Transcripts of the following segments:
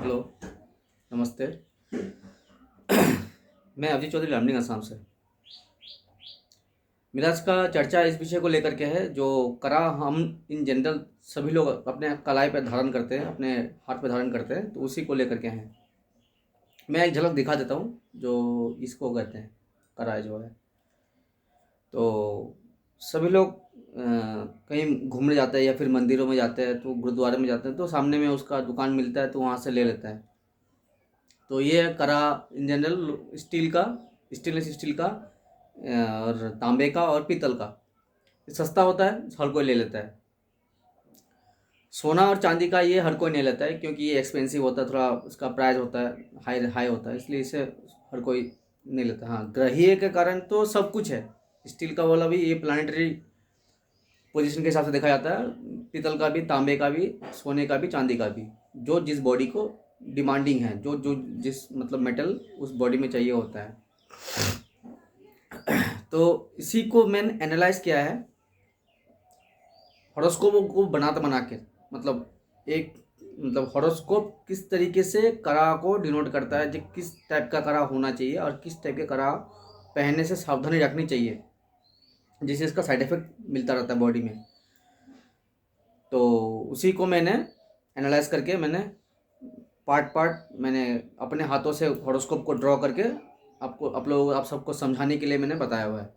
Hello, नमस्ते। मैं अवधि चौधरी लामडिंग असम से। मेरा आज का चर्चा इस विषय को लेकर के है जो कड़ा हम इन जनरल सभी लोग अपने कलाई पे धारण करते हैं, अपने हाथ पे धारण करते हैं, तो उसी को लेकर के हैं। मैं एक झलक दिखा देता हूँ जो इसको कहते हैं कड़ा जो है। तो सभी लोग कहीं घूमने जाते हैं या फिर मंदिरों में जाते हैं, तो गुरुद्वारे में जाते हैं, तो सामने में उसका दुकान मिलता है तो वहाँ से ले लेता है। तो ये कड़ा इन जनरल स्टील का, स्टेनलेस स्टील का और तांबे का और पीतल का। ये सस्ता होता है, हर कोई ले लेता है। सोना और चांदी का ये हर कोई नहीं लेता है क्योंकि ये एक्सपेंसिव होता है, थोड़ा उसका प्राइस होता है, हाई हाई होता है, इसलिए इसे हर कोई नहीं लेता। हाँ, ग्रहीय के कारण तो सब कुछ है। स्टील का वाला भी ये प्लानिटरी पोजीशन के हिसाब से देखा जाता है, पीतल का भी, तांबे का भी, सोने का भी, चांदी का भी। जो जिस बॉडी को डिमांडिंग है, जो जो जिस मतलब मेटल उस बॉडी में चाहिए होता है। तो इसी को मैंने एनालाइज किया है हॉरोस्कोप को बना के। मतलब एक मतलब हॉरोस्कोप किस तरीके से कड़ा को डिनोट करता है, जो किस टाइप का कड़ा होना चाहिए और किस टाइप के कड़ा पहनने से सावधानी रखनी चाहिए, जिससे इसका साइड इफेक्ट मिलता रहता है बॉडी में। तो उसी को मैंने एनालाइज करके मैंने पार्ट पार्ट मैंने अपने हाथों से हॉरोस्कोप को ड्रॉ करके आपको आप सबको समझाने के लिए मैंने बताया हुआ है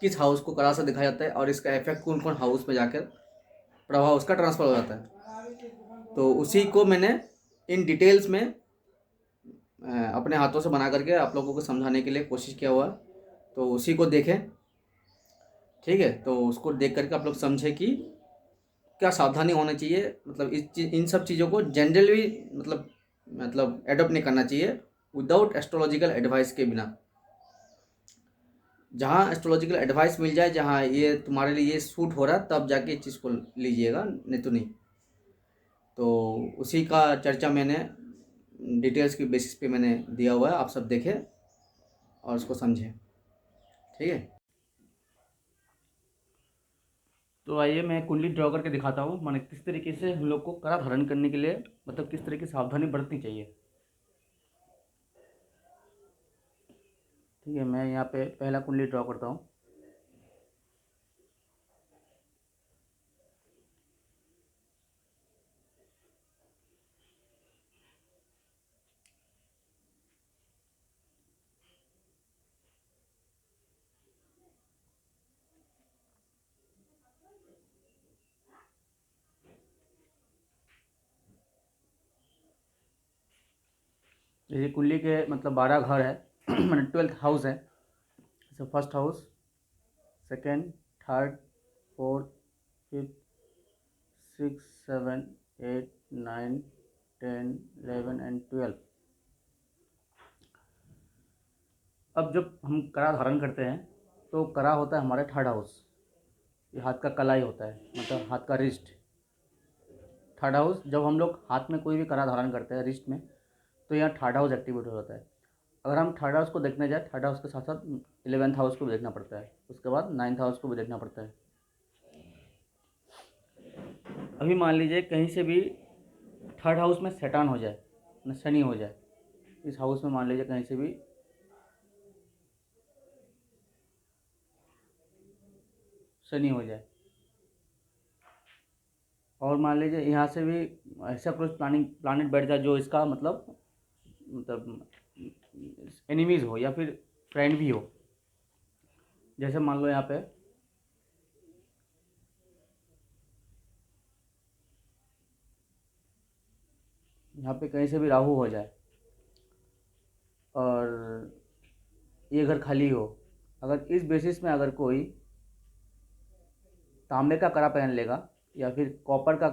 किस हाउस को कड़ा से दिखाया जाता है और इसका इफेक्ट कौन कौन हाउस में जाकर प्रभाव उसका ट्रांसफर हो जाता है। तो उसी को मैंने इन डिटेल्स में अपने हाथों से बना करके आप लोगों को समझाने के लिए कोशिश किया हुआ है। तो उसी को देखें, ठीक है। तो उसको देख करके आप लोग समझें कि क्या सावधानी होना चाहिए, मतलब इन सब चीज़ों को जनरली मतलब एडॉप्ट नहीं करना चाहिए विदाउट एस्ट्रोलॉजिकल एडवाइस के बिना। जहाँ एस्ट्रोलॉजिकल एडवाइस मिल जाए, जहाँ ये तुम्हारे लिए ये सूट हो रहा है, तब जाके इस चीज़ को लीजिएगा, नहीं तो नहीं। तो उसी का चर्चा मैंने डिटेल्स की बेसिस पे मैंने दिया हुआ है, आप सब देखें और उसको समझें, ठीक है। तो आइए मैं कुंडली ड्रॉ करके दिखाता हूँ, माने किस तरीके से हम लोग को कड़ा धारण करने के लिए मतलब किस तरीके से सावधानी बरतनी चाहिए। ठीक है, मैं यहाँ पे पहला कुंडली ड्रॉ करता हूँ। ये कुंडली के मतलब 12 घर है मैंने 12th हाउस है। जैसे first house, second, third, fourth, fifth, 6, 7, 8, 9, 10, 11 and 12। अब जब हम कड़ा धारण करते हैं तो कड़ा होता है हमारे थर्ड हाउस। ये हाथ का कलाई होता है, मतलब हाथ का रिस्ट। थर्ड हाउस, जब हम लोग हाथ में कोई भी कड़ा धारण करते हैं रिस्ट में, तो यहाँ थर्ड हाउस एक्टिवेट हो जाता है। अगर हम थर्ड हाउस को देखने जाए, थर्ड हाउस के साथ साथ 11th हाउस को भी देखना पड़ता है, उसके बाद 9th हाउस को भी देखना पड़ता है। अभी मान लीजिए कहीं से भी थर्ड हाउस में शैतान हो जाए, न शनि हो जाए, इस हाउस में मान लीजिए कहीं से भी शनि हो जाए, और मान लीजिए यहाँ से भी ऐसा कुछ प्लानिट बैठ जाए जो इसका मतलब एनिमीज़ हो या फिर फ्रेंड भी हो। जैसे मान लो यहाँ पे कहीं से भी राहु हो जाए और ये घर खाली हो, अगर इस बेसिस में अगर कोई तांबे का कड़ा पहन लेगा या फिर कॉपर का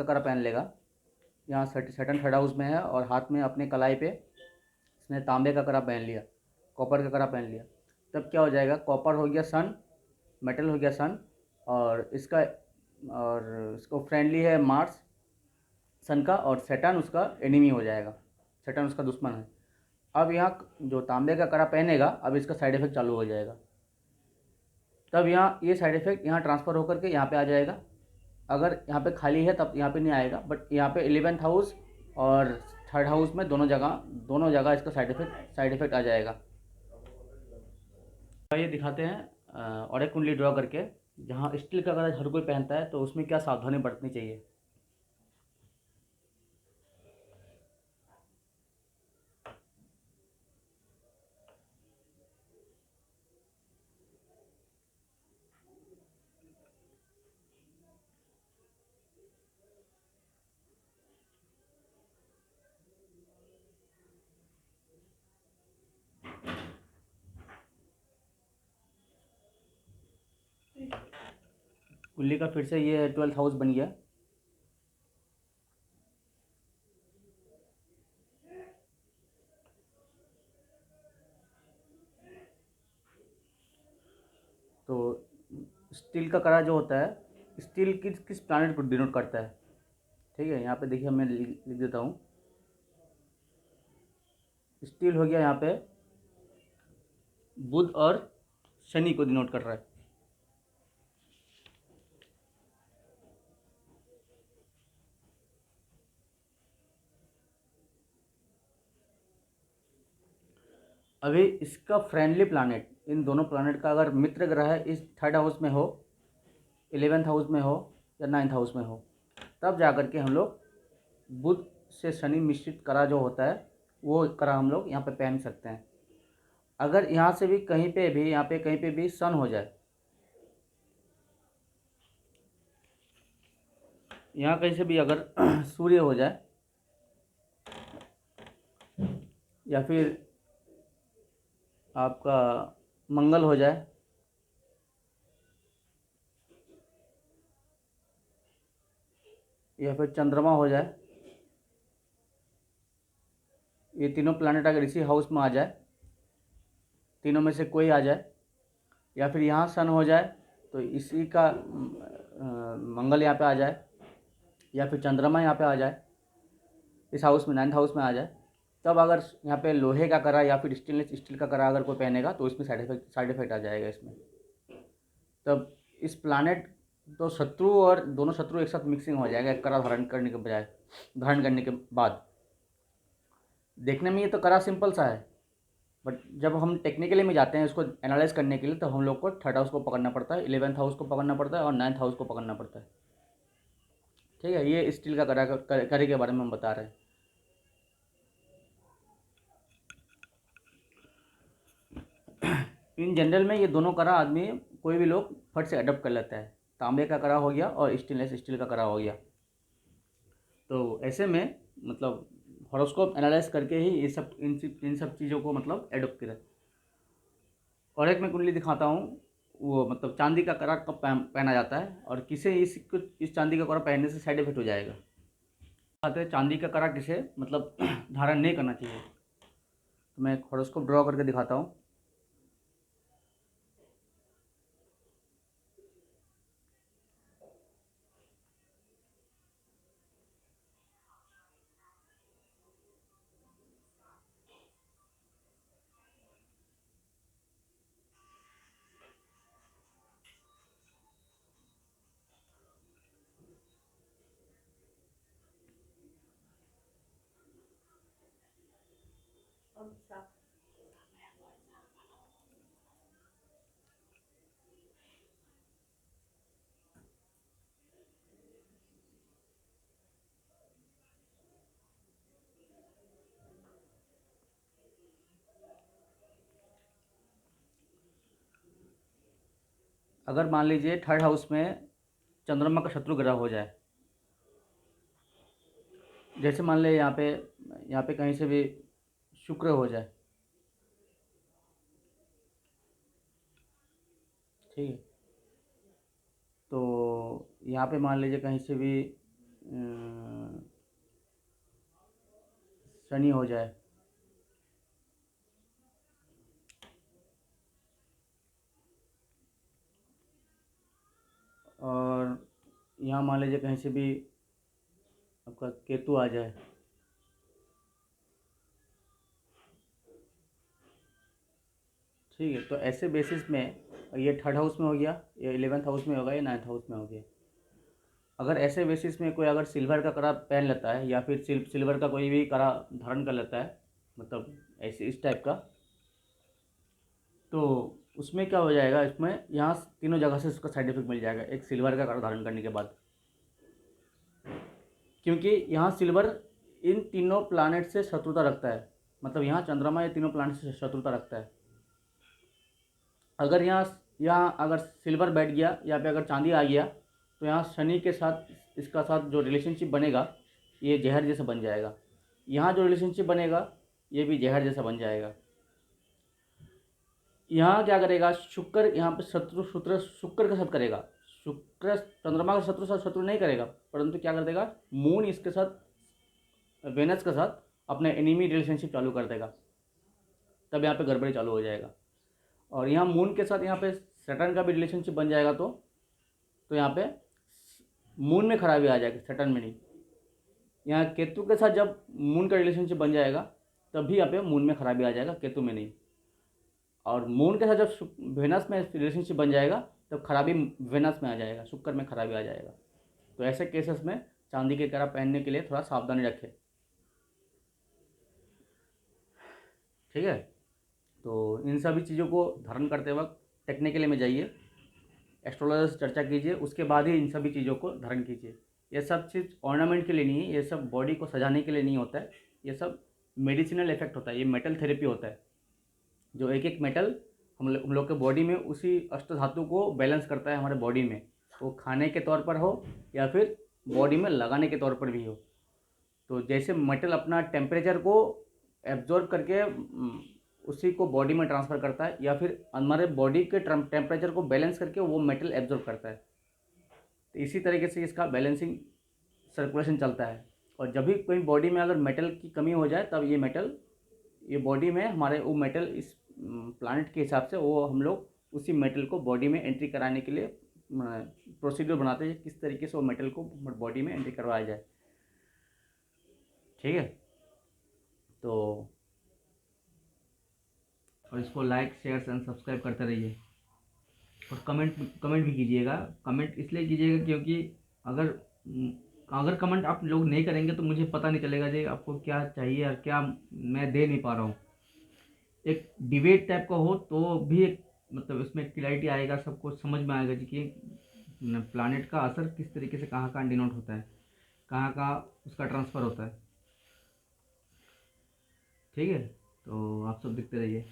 कड़ा पहन लेगा, यहाँ सटन थर्ड हाउस में है और हाथ में अपने कलाई पे इसने तांबे का कड़ा पहन लिया, कॉपर का कड़ा पहन लिया, तब क्या हो जाएगा, कॉपर हो गया सन, मेटल हो गया सन, और इसको फ्रेंडली है मार्स सन का, और सैटर्न उसका एनिमी हो जाएगा, सैटर्न उसका दुश्मन है। अब यहाँ जो तांबे का कड़ा पहनेगा, अब इसका साइड इफेक्ट चालू हो जाएगा। तब यहाँ ये साइड इफेक्ट यहाँ ट्रांसफ़र होकर के यहाँ पे आ जाएगा। अगर यहाँ पे खाली है तब यहाँ पे नहीं आएगा, बट यहाँ पे 11th हाउस और थर्ड हाउस में दोनों जगह इसका साइड इफेक्ट आ जाएगा। ये दिखाते हैं और एक कुंडली ड्रॉ करके, जहाँ स्टील का अगर हर कोई पहनता है तो उसमें क्या सावधानी बरतनी चाहिए। कुंडली का फिर से ये 12th हाउस बन गया। तो स्टील का कड़ा जो होता है, स्टील किस किस प्लैनेट को डिनोट करता है। ठीक है, यहाँ पे देखिए मैं लिख देता हूँ। स्टील हो गया यहाँ पे बुध और शनि को डिनोट कर रहा है। अभी इसका फ्रेंडली प्लैनेट, इन दोनों प्लैनेट का अगर मित्र ग्रह इस थर्ड हाउस में हो, 11th हाउस में हो या 9th हाउस में हो, तब जा कर के हम लोग बुध से शनि मिश्रित कड़ा जो होता है वो कड़ा हम लोग यहाँ पे पहन सकते हैं। अगर यहाँ से भी कहीं पे भी, यहाँ पे कहीं पे भी सन हो जाए, यहाँ कहीं से भी अगर सूर्य हो जाए, या फिर आपका मंगल हो जाए, या फिर चंद्रमा हो जाए, ये तीनों प्लैनेट अगर इसी हाउस में आ जाए, तीनों में से कोई आ जाए, या फिर यहाँ सन हो जाए तो इसी का मंगल यहाँ पे आ जाए, या फिर चंद्रमा यहाँ पे आ जाए, इस हाउस में 9th हाउस में आ जाए, तब अगर यहाँ पे लोहे का कड़ा या फिर स्टेनलेस स्टील का कड़ा अगर कोई पहनेगा तो इसमें साइड इफेक्ट आ जाएगा इसमें। तब इस प्लानेट तो शत्रु और दोनों शत्रु एक साथ मिक्सिंग हो जाएगा एक कड़ा धारण करने के बजाय, धारण करने के बाद। देखने में ये तो कड़ा सिंपल सा है, बट जब हम टेक्निकली में जाते हैं इसको एनालाइज करने के लिए, तो हम लोग को थर्ड हाउस को पकड़ना पड़ता है, 11th हाउस को पकड़ना पड़ता है और 9th हाउस को पकड़ना पड़ता है। ठीक है, ये स्टील का कड़े के बारे में हम बता रहे हैं। इन जनरल में ये दोनों कड़ा आदमी कोई भी लोग फट से अडॉप्ट कर लेता है। तांबे का कड़ा हो गया और स्टेनलेस स्टील का कड़ा हो गया। तो ऐसे में मतलब हॉरोस्कोप एनालाइज करके ही ये सब इन सब चीज़ों को मतलब एडॉप्ट करें। और एक मैं कुंडली दिखाता हूँ, वो मतलब चांदी का कड़ा कब पहना जाता है और किसे इस चांदी का कड़ा पहनने से साइड इफेक्ट हो जाएगा। आते हैं चांदी का कड़ा किसे मतलब धारण नहीं करना चाहिए। तो मैं एक हॉरोस्कोप ड्रॉ करके दिखाता हूँ। अगर मान लीजिए थर्ड हाउस में चंद्रमा का शत्रु ग्रह हो जाए, जैसे मान ले यहाँ पे कहीं से भी शुक्र हो जाए, ठीक है, तो यहाँ पे मान लीजिए कहीं से भी शनि हो जाए, और यहाँ मान लीजिए कहीं से भी आपका केतु आ जाए, ठीक है, तो ऐसे बेसिस में ये थर्ड हाउस में हो गया, या 11th हाउस में होगा, या 9th हाउस में हो गया। अगर ऐसे बेसिस में कोई अगर सिल्वर का कड़ा पहन लेता है या फिर सिल्वर का कोई भी कड़ा धारण कर लेता है, मतलब ऐसे इस टाइप का, तो उसमें क्या हो जाएगा, इसमें यहाँ तीनों जगह से उसका साइड इफेक्ट मिल जाएगा एक सिल्वर का कड़ा धारण करने के बाद। क्योंकि यहाँ सिल्वर इन तीनों प्लानेट से शत्रुता रखता है, मतलब यहाँ चंद्रमा ये तीनों प्लानेट से शत्रुता रखता है। अगर यहाँ अगर सिल्वर बैठ गया या पे अगर चांदी आ गया, तो यहाँ शनि के साथ इसका साथ जो रिलेशनशिप बनेगा ये जहर जैसा बन जाएगा। यहाँ जो रिलेशनशिप बनेगा ये भी जहर जैसा बन जाएगा। यहाँ क्या करेगा शुक्र, यहाँ पे शत्रु सूत्र शुक्र के साथ करेगा। शुक्र चंद्रमा का शत्रु साथ शत्रु नहीं करेगा, परंतु क्या कर देगा, मून इसके साथ वेनस के साथ अपने एनिमी रिलेशनशिप चालू कर देगा, तब यहाँ पे गड़बड़ी चालू हो जाएगा। और यहाँ मून के साथ यहाँ पे सैटर्न का भी रिलेशनशिप बन जाएगा, तो यहाँ पे मून में खराबी आ जाएगी, सैटर्न में नहीं। यहाँ केतु के साथ जब मून का रिलेशनशिप बन जाएगा तब भी यहाँ पे मून में खराबी आ जाएगा, केतु में नहीं। और मून के साथ जब वेनस में रिलेशनशिप बन जाएगा तब खराबी वेनस में आ जाएगा, शुक्र में खराबी आ जाएगा। तो ऐसे केसेस में चांदी के कड़ा पहनने के लिए थोड़ा सावधानी रखें, ठीक है। तो इन सभी चीज़ों को धारण करते वक्त टेक्निकली में जाइए, एस्ट्रोलॉजर से चर्चा कीजिए, उसके बाद ही इन सभी चीज़ों को धारण कीजिए। ये सब चीज़ ऑर्नामेंट के लिए नहीं है, ये सब बॉडी को सजाने के लिए नहीं होता है, ये सब मेडिसिनल इफेक्ट होता है, ये मेटल थेरेपी होता है। जो एक एक मेटल हम लोग के बॉडी में उसी अष्ट धातु को बैलेंस करता है हमारे बॉडी में, वो खाने के तौर पर हो या फिर बॉडी में लगाने के तौर पर भी हो। तो जैसे मेटल अपना टेम्परेचर को एब्जॉर्ब करके उसी को बॉडी में ट्रांसफ़र करता है, या फिर हमारे बॉडी के टेम्परेचर को बैलेंस करके वो मेटल एब्जॉर्ब करता है। तो इसी तरीके से इसका बैलेंसिंग सर्कुलेशन चलता है। और जब भी कोई बॉडी में अगर मेटल की कमी हो जाए तब ये बॉडी में हमारे वो मेटल इस प्लानट के हिसाब से वो हम लोग उसी मेटल को बॉडी में एंट्री कराने के लिए प्रोसीड्यूर बनाते हैं, किस तरीके से वो मेटल को बॉडी में एंट्री करवाया जाए, ठीक है। तो और इसको लाइक शेयर एंड सब्सक्राइब करते रहिए, और कमेंट भी कीजिएगा। कमेंट इसलिए कीजिएगा क्योंकि अगर कमेंट आप लोग नहीं करेंगे तो मुझे पता नहीं चलेगा जी आपको क्या चाहिए और क्या मैं दे नहीं पा रहा हूँ। एक डिबेट टाइप का हो तो भी एक मतलब इसमें क्लैरिटी आएगा, सबको समझ में आएगा जी कि प्लानट का असर किस तरीके से कहाँ कहाँ डिनोट होता है, कहाँ कहाँ उसका ट्रांसफ़र होता है, ठीक है। तो आप सब देखते रहिए।